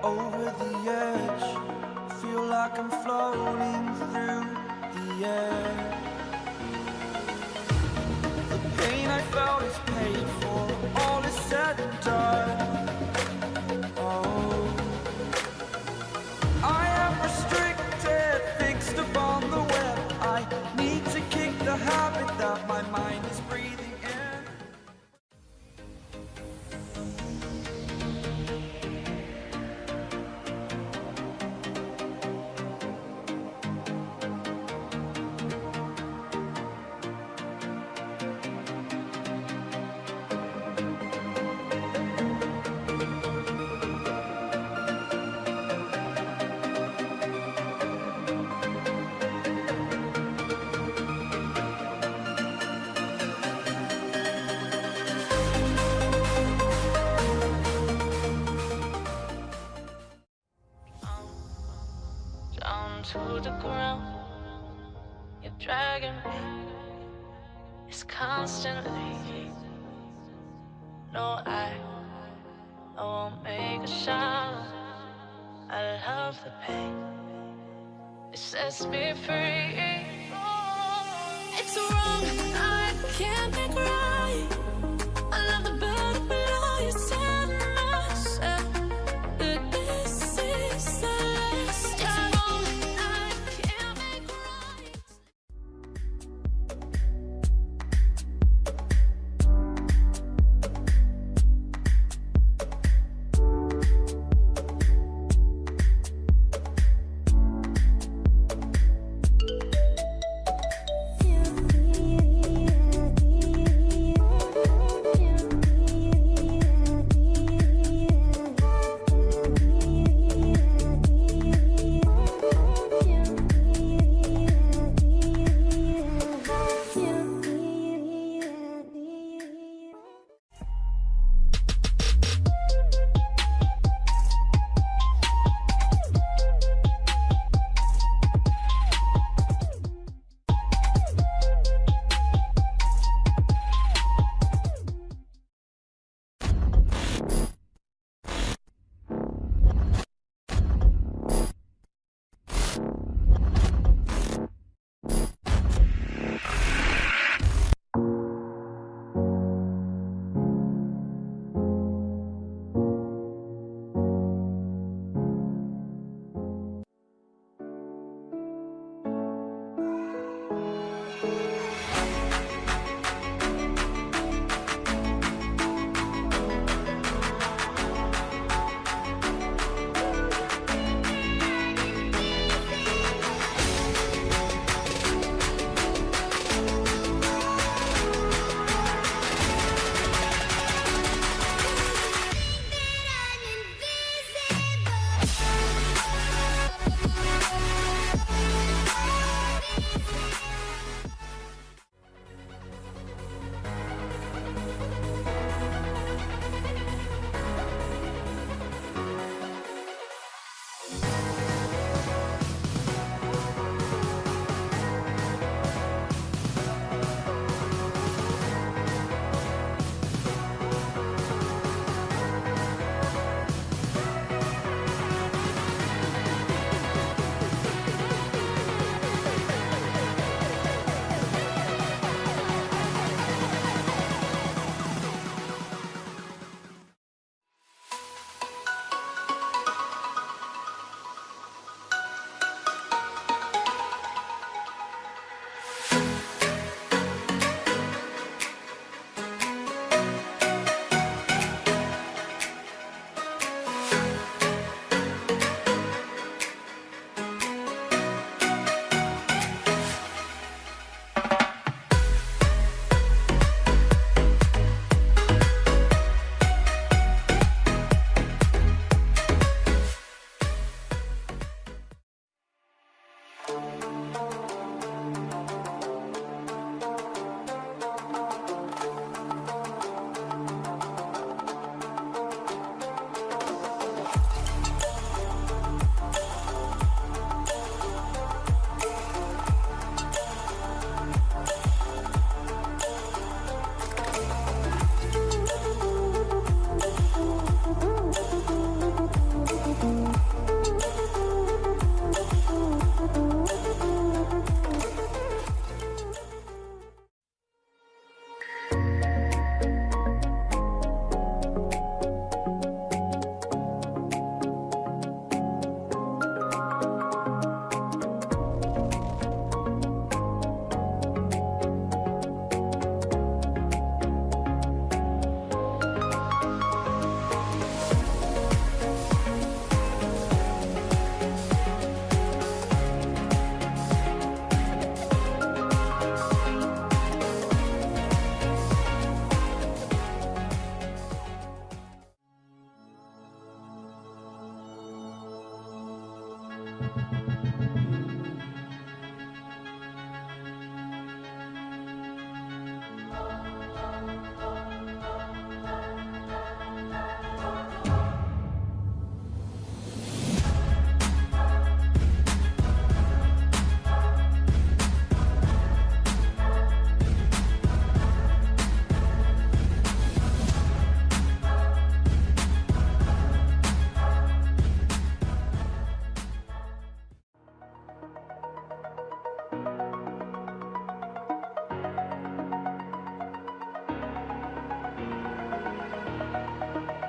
Over the edge, feel like I'm floating through the air. The pain I felt is paid for, all is said and done. Oh, I am restricted, fixed upon the web. I need to kick the habit that my mind is breathing in. To the ground, you're dragging me. It's constantly. No, I won't make a sound. I love the pain. It sets me free. It's wrong, I can't make right. I love the bird below you, said myself that this is the last time.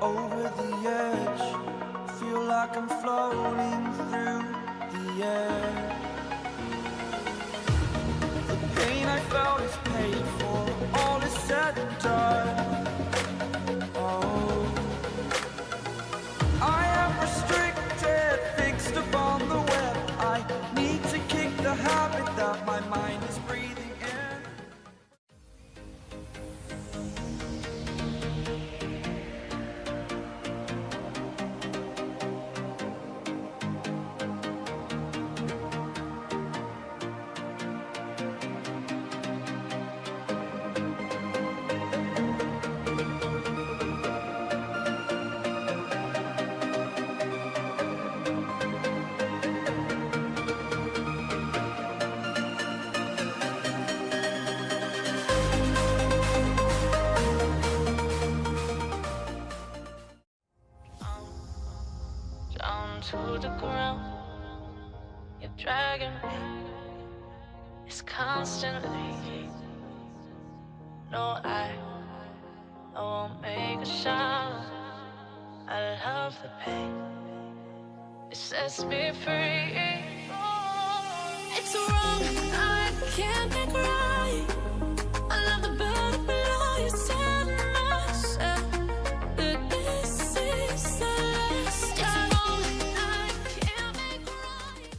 Over the edge, feel like I'm floating through the air. The pain I felt is paid for, all is said and done. Oh, I am restricted, fixed upon the web. I need to kick the habit that my mind is breathing in. Down to the ground, you're dragging me. It's constantly. No, I won't make a sound. I love the pain. It sets me free. It's wrong, I can't make right. I love the burden below you, tell myself that this is the last time. It's wrong, I can't make right.